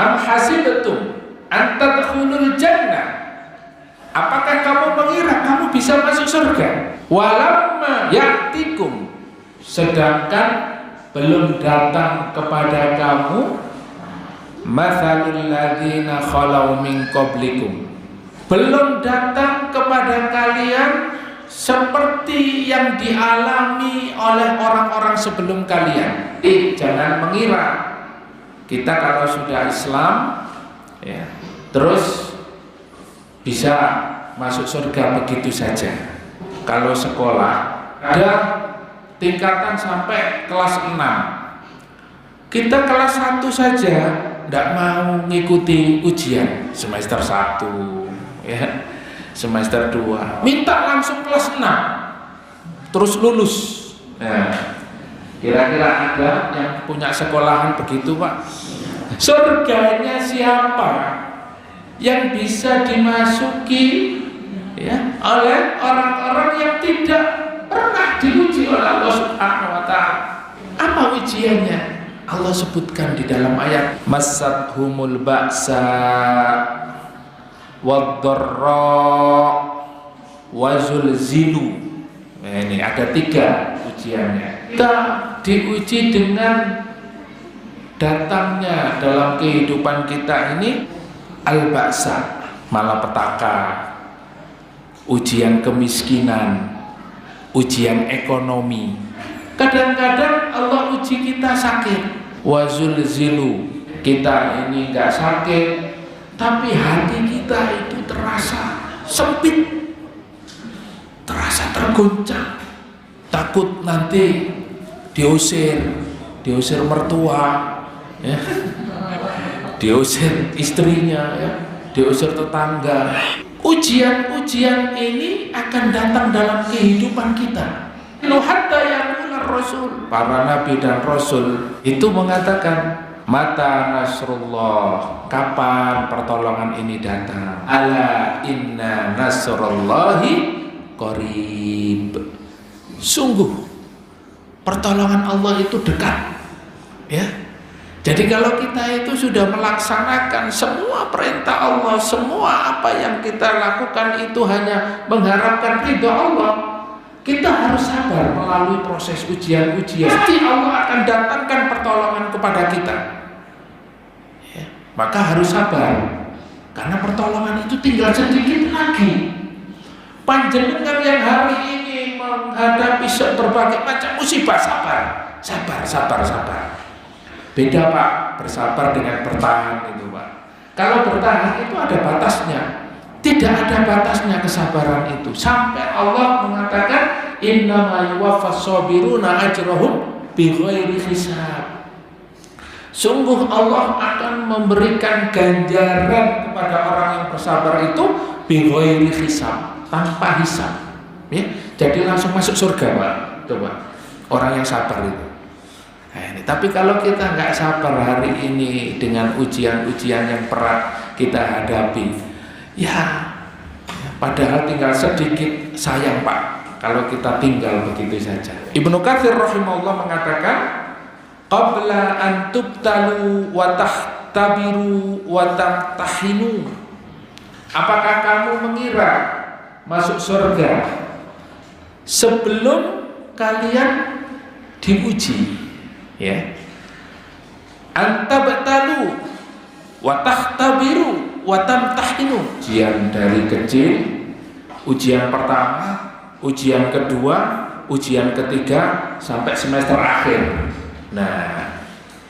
Am hasibtum an tadkhulul jannah? Apakah kamu mengira kamu bisa masuk surga? Walamma ya'tikum, sedangkan belum datang kepada kamu mathalul ladzina khalau min qablikum, belum datang kepada kalian seperti yang dialami oleh orang-orang sebelum kalian. Jangan mengira kita kalau sudah Islam ya, terus bisa masuk surga begitu saja. Kalau sekolah ada tingkatan sampai kelas 6, kita kelas 1 saja tidak mau ngikuti ujian semester 1 ya, semester 2 minta langsung kelas 6 terus lulus. Nah, kira-kira ada yang punya sekolahan begitu, Pak? Surganya siapa yang bisa dimasuki ya oleh orang-orang yang tidak pernah diuji oleh Allah Subhanahu wa taala? Apa ujiannya? Allah sebutkan di dalam ayat masathumul ba'sa wad-dharra wazulzilu. Nah, ini ada 3 ujiannya. Kita diuji dengan datangnya dalam kehidupan kita ini al-ba'sa, malapetaka, ujian kemiskinan, ujian ekonomi. Kadang-kadang Allah uji kita sakit. Wazulzilu, kita ini enggak sakit tapi hati kita itu terasa sempit, terasa tergoncang, takut nanti diusir mertua ya, diusir istrinya ya, diusir tetangga. Ujian-ujian ini akan datang dalam kehidupan kita. Hatta yaqula Rasul, para nabi dan rasul itu mengatakan, mata nasrullah, kapan pertolongan ini datang? Ala inna nasrullahi qarib, sungguh pertolongan Allah itu dekat ya. Jadi kalau kita itu sudah melaksanakan semua perintah Allah, semua apa yang kita lakukan itu hanya mengharapkan ridha Allah, kita harus sabar melalui proses ujian-ujian. Pasti Allah akan datangkan pertolongan kepada kita ya, maka harus sabar, karena pertolongan itu tinggal sedikit lagi. Panjenengan yang hari ini menghadapi berbagai macam musibah, sabar. Beda, Pak, bersabar dengan bertahan itu, Pak. Kalau bertahan itu ada batasnya. Tidak ada batasnya kesabaran itu, sampai Allah mengatakan innama yuwaffas sabiruna ajrahum bighairi hisab. Sungguh Allah akan memberikan ganjaran kepada orang yang bersabar itu bighairi hisab, tanpa hisab ya. Jadi langsung masuk surga, Pak. Coba orang yang sabar itu. Nah, ini. Tapi kalau kita nggak sabar hari ini dengan ujian-ujian yang berat kita hadapi, ya padahal tinggal sedikit, sayang, Pak, kalau kita tinggal begitu saja. Ibnu Katsir rahimahullah mengatakan, qabla an tubtalu wa tahtabiru wa tamtahinu, apakah kamu mengira masuk surga sebelum kalian diuji ya? Antabtalu wa tahtabiru wa tamtahinu, ujian dari kecil, ujian pertama, ujian kedua, ujian ketiga, sampai semester akhir. Nah,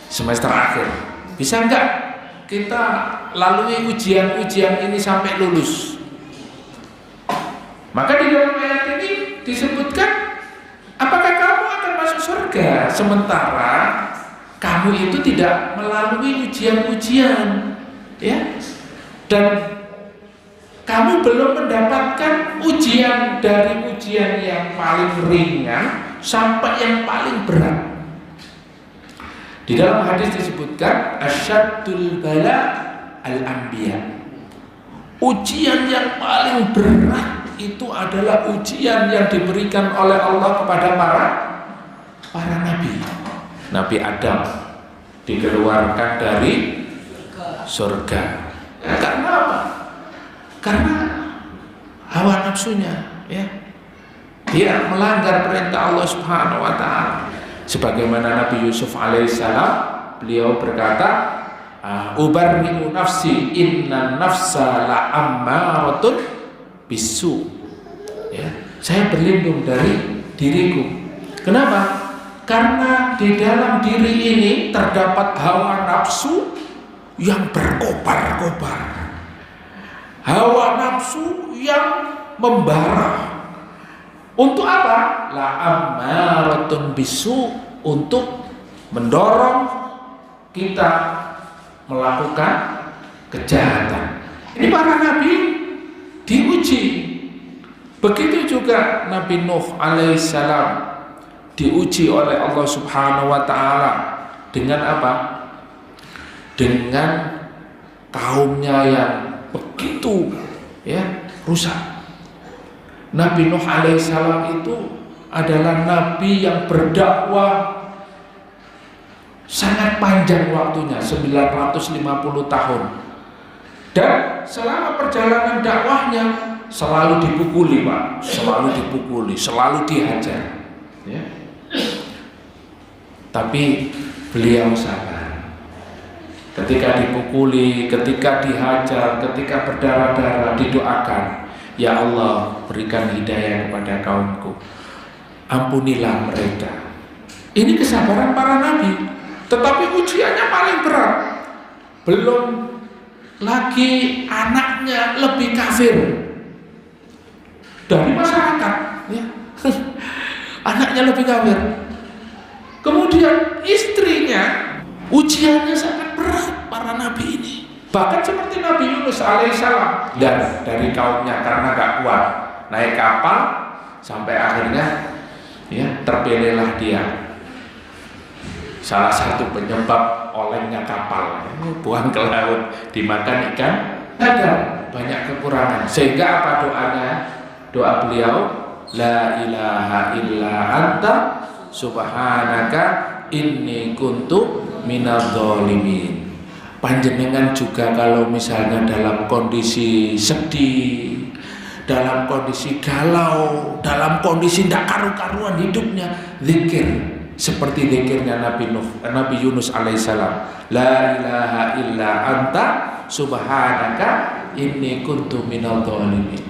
semester akhir bisa enggak kita lalui ujian-ujian ini sampai lulus? Maka di dalam ayat ini disebutkan, apakah kamu akan masuk surga sementara kamu itu tidak melalui ujian-ujian ya, dan kamu belum mendapatkan ujian dari ujian yang paling ringan sampai yang paling berat. Di dalam hadis disebutkan asyaddul bala al-anbiya, ujian yang paling berat itu adalah ujian yang diberikan oleh Allah kepada para nabi. Nabi Adam dikeluarkan dari surga. Karena apa? Karena hawa nafsunya, ya. Dia melanggar perintah Allah Subhanahu wa taala. Sebagaimana Nabi Yusuf alaihissalam, beliau berkata, ubarri'u nafsi inna nafsa la'ammaratun bisu. Ya, saya berlindung dari diriku. Kenapa? Karena di dalam diri ini terdapat hawa nafsu yang berkobar-kobar, hawa nafsu yang membara. Untuk apa? La'ammaratun bisu, untuk mendorong kita melakukan kejahatan. Ini para nabi diuji. Begitu juga Nabi Nuh alaihissalam diuji oleh Allah Subhanahu wa taala dengan apa? Dengan kaumnya yang begitu, ya, rusak. Nabi Nuh alaihissalam itu adalah nabi yang berdakwah sangat panjang waktunya, 950 tahun. Dan selama perjalanan dakwahnya selalu dipukuli, Pak, selalu dipukuli, selalu dihajar, ya. Tapi beliau sabar. Ketika dipukuli, ketika dihajar, ketika berdarah-darah, didoakan, ya Allah, berikan hidayah kepada kaumku, ampunilah mereka. Ini kesabaran para nabi. Tetapi ujiannya paling berat. Belum lagi anaknya lebih kafir dari masyarakat, ya. Anaknya lebih kafir. Kemudian istrinya, ujiannya sangat berat para nabi ini. Bahkan seperti Nabi Yunus alaihissalam, dan dari kaumnya karena gak kuat naik kapal, sampai akhirnya, ya, terpilihlah dia, salah satu penyebab olengnya kapal, buang ke laut, dimakan ikan. Ada banyak kekurangan, sehingga apa doanya? Doa beliau, la ilaha illa anta subhanaka inni kuntu minadz zalimin. Panjenengan juga kalau misalnya dalam kondisi sedih, dalam kondisi galau, dalam kondisi tidak karu-karuan hidupnya, zikir seperti zikirnya Nabi Yunus alaihissalam, la ilaha illa anta subhanaka inni kuntu minadz zalimin.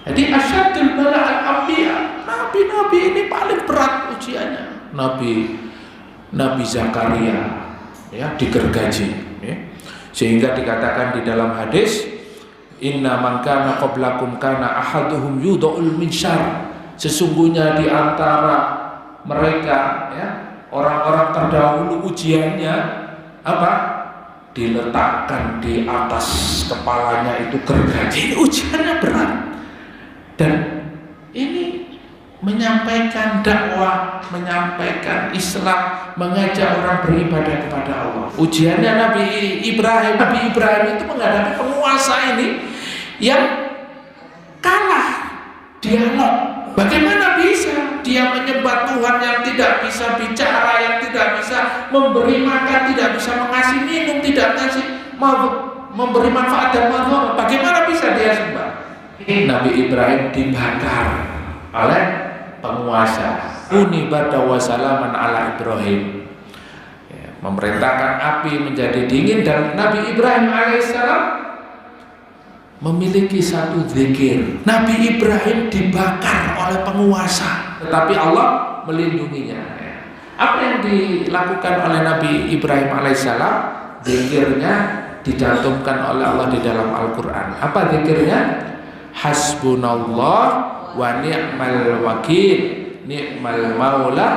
Jadi asyadul bala'al anbiya, nabi-nabi ini paling berat ujiannya. Nabi Zakaria, ya, digergaji, ya. Sehingga dikatakan di dalam hadis, inna man kana qablakum kana ahaduhum yudha'ul minsyar. Sesungguhnya di antara mereka, ya, orang-orang terdahulu ujiannya apa? Diletakkan di atas kepalanya itu gergaji. Ini ujiannya berat. Dan ini menyampaikan dakwah, menyampaikan Islam, mengajak orang beribadah kepada Allah. Ujiannya Nabi Ibrahim itu menghadapi penguasa ini yang kalah dialog. Bagaimana bisa dia menyembah Tuhan yang tidak bisa bicara, yang tidak bisa memberi makan, tidak bisa mengasih minum, tidak memberi manfaat dan manfaat? Bagaimana bisa dia sembah? Nabi Ibrahim dibakar oleh penguasa. Unibada wa salaman ala Ibrahim, ya, memerintahkan api menjadi dingin. Dan Nabi Ibrahim alaihissalam memiliki satu zikir. Nabi Ibrahim dibakar oleh penguasa, tetapi Allah melindunginya. Apa yang dilakukan oleh Nabi Ibrahim alaihissalam? Zikirnya dicantumkan oleh Allah di dalam Al-Quran. Apa zikirnya? Hasbunallah wa ni'mal wakil, ni'mal maula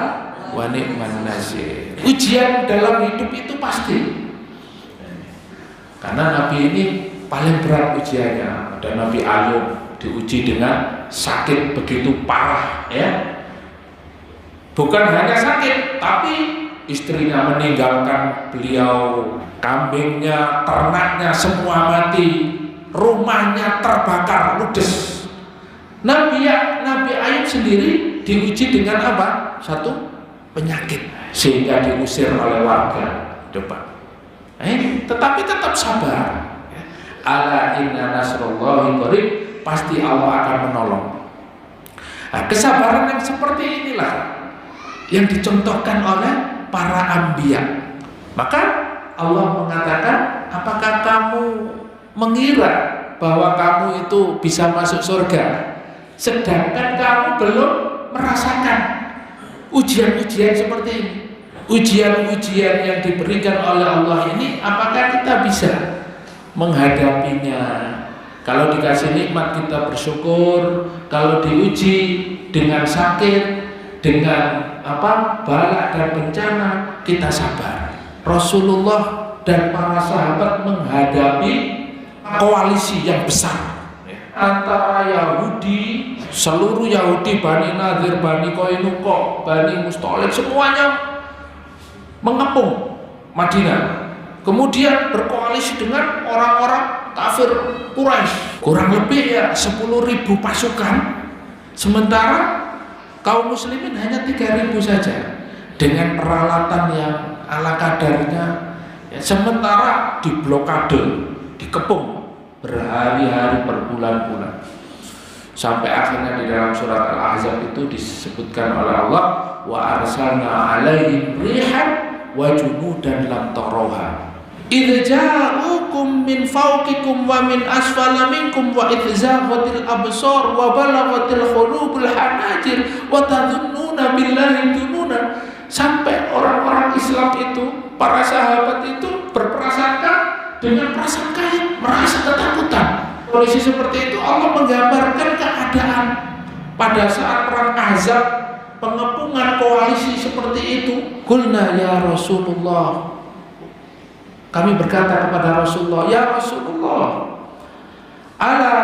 wa ni'man nasir. Ujian dalam hidup itu pasti, karena Nabi ini paling berat ujiannya. Dan Nabi Ayub diuji dengan sakit begitu parah, ya. Bukan hanya sakit, tapi istrinya meninggalkan beliau, kambingnya, ternaknya semua mati, rumahnya terbakar ludes. Nabi Ayub sendiri diuji dengan apa? Satu penyakit, sehingga diusir oleh warga. Coba, tetapi tetap sabar. Ala inna nasrullahi qarib, pasti Allah akan menolong. Nah, kesabaran yang seperti inilah yang dicontohkan oleh para anbiya. Maka Allah mengatakan, apakah kamu mengira bahwa kamu itu bisa masuk surga sedangkan kamu belum merasakan ujian-ujian seperti ini? Ujian-ujian yang diberikan oleh Allah ini, apakah kita bisa menghadapinya? Kalau dikasih nikmat kita bersyukur, kalau diuji dengan sakit, dengan bala dan bencana, kita sabar. Rasulullah dan para sahabat menghadapi koalisi yang besar antara Yahudi, seluruh Yahudi, Bani Nadir, Bani Qainuqa, Bani Mustalik, semuanya mengepung Madinah. Kemudian berkoalisi dengan orang-orang kafir Quraisy, kurang lebih 10.000 pasukan, sementara kaum muslimin hanya 3.000 saja dengan peralatan yang ala kadarnya, sementara diblokade, dikepung berhari-hari, berbulan-bulan, sampai akhirnya di dalam surat Al-Ahzab itu disebutkan oleh Allah, wa arsalna alaihim rihan wa junudan lam tarawha idza ja'ukum min fawqikum wa min asfala minkum wa idza zaghatil absar wa balaghatil qulubul hanajir wa tadhunnuna billahi dununa. Sampai orang-orang Islam itu, para sahabat itu berprasangka dengan prasangka yang merasa ketakutan. Kondisi seperti itu Allah menggambarkan keadaan pada saat perang Ahzab, pengepungan koalisi seperti itu. Qulna ya Rasulullah, kami berkata kepada Rasulullah, ya Rasulullah, ala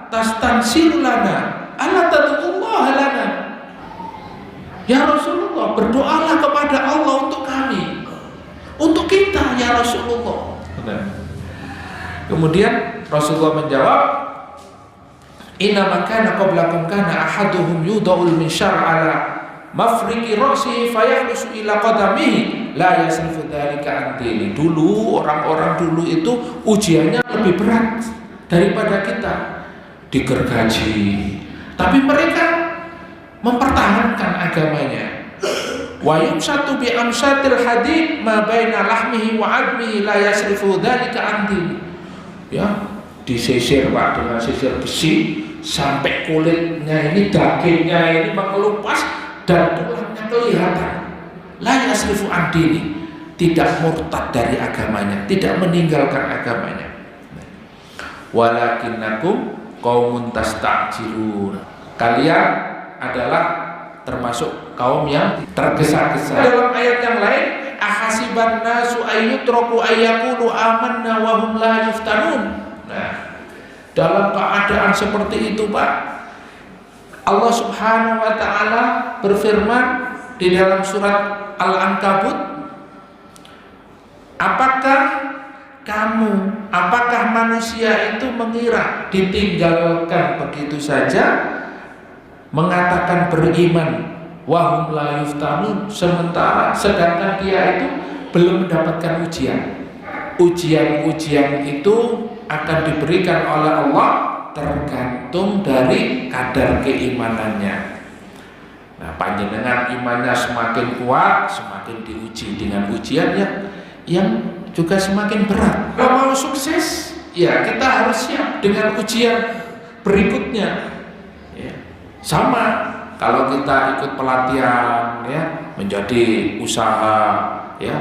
tastansir lana, ala tad'ullah lana. Ya Rasulullah, berdoalah kepada Allah untuk kami, untuk kita ya Rasulullah. Kemudian Rasulullah menjawab, inna man kana qablakum kana ahaduhum yuda'ul minsyar ala mafriqi ra'sihi fayahlusu ila qadamihi la yasrifu dzalika an dini. Dulu orang-orang dulu itu ujiannya lebih berat daripada kita, digergaji, tapi mereka mempertahankan agamanya. Wa yumsatu bi amsatil hadid ma baina lahmihi wa 'admihi la yasrifu dzalika an dini. Ya, disisir Pak dengan sisir besi sampai kulitnya ini, dagingnya ini mengelupas dan tulangnya kelihatan. La yasrifu an dini, tidak murtad dari agamanya, tidak meninggalkan agamanya. Walakinnakum qaumun tasta'jilun, kalian adalah termasuk kaum yang tergesa-gesa. Dalam ayat yang lain, ahasiban nasu ayyutraku ayyaqulu amanna wa hum la yuftanun. Nah, dalam keadaan seperti itu Pak, Allah Subhanahu wa taala berfirman di dalam surat Al-Ankabut, apakah manusia itu mengira ditinggalkan begitu saja, mengatakan beriman, wahum la yuftanun, sedangkan dia itu belum mendapatkan ujian. Ujian-ujian itu akan diberikan oleh Allah tergantung dari kadar keimanannya. Nah, panjenengan imannya semakin kuat, semakin diuji dengan ujian yang juga semakin berat. Kalau mau sukses, ya kita harus siap dengan ujian berikutnya. Sama kalau kita ikut pelatihan menjadi usaha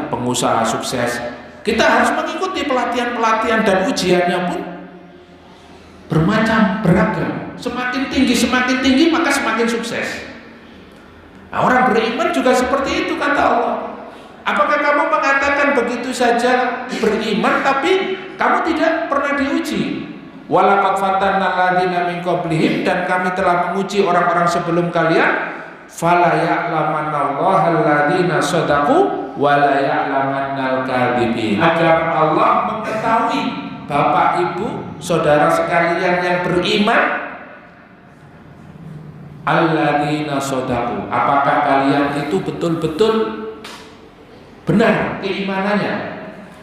pengusaha sukses, kita harus mengikuti pelatihan-pelatihan dan ujiannya pun bermacam beragam. Semakin tinggi maka semakin sukses. Nah, orang beriman juga seperti itu kata Allah. Apakah kamu mengatakan begitu saja beriman tapi kamu tidak pernah diuji? Walaqad fatanna alladziina min qablihim, dan kami telah menguji orang-orang sebelum kalian. Fala ya'lamanallahu alladziina shadaqu wa la ya'lamannal kadzibin. Agar Allah mengetahui Bapak Ibu, saudara sekalian yang beriman, alladziina shadaqu, apakah kalian itu betul-betul benar keimanannya,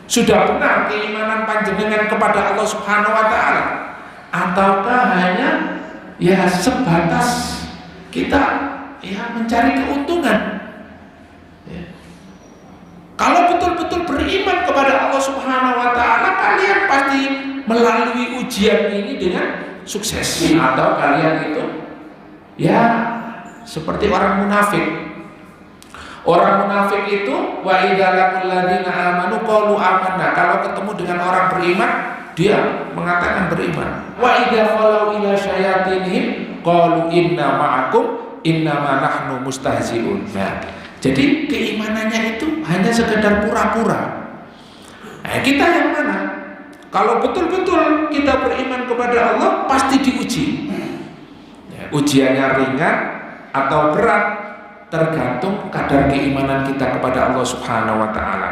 Sudah benar keimanan panjenengan kepada Allah Subhanahu wa taala, ataukah hanya ya sebatas kita ya mencari keuntungan? Ya. Kalau betul-betul beriman kepada Allah Subhanahu wa taala, kalian pasti melalui ujian ini dengan sukses. Atau kalian itu ya seperti orang munafik. Orang munafik itu wa idza laqul ladzina amanu qalu amanna. Kalau ketemu dengan orang beriman, dia mengatakan beriman. Wa idza khalau ila syayatinihim qalu inna ma'akum innama nahnu mustahzi'un. Nah, jadi keimanannya itu hanya sekedar pura-pura. Nah, kita yang mana? Kalau betul-betul kita beriman kepada Allah, pasti diuji. Ya, ujiannya ringan atau berat tergantung kadar keimanan kita kepada Allah Subhanahu wa taala.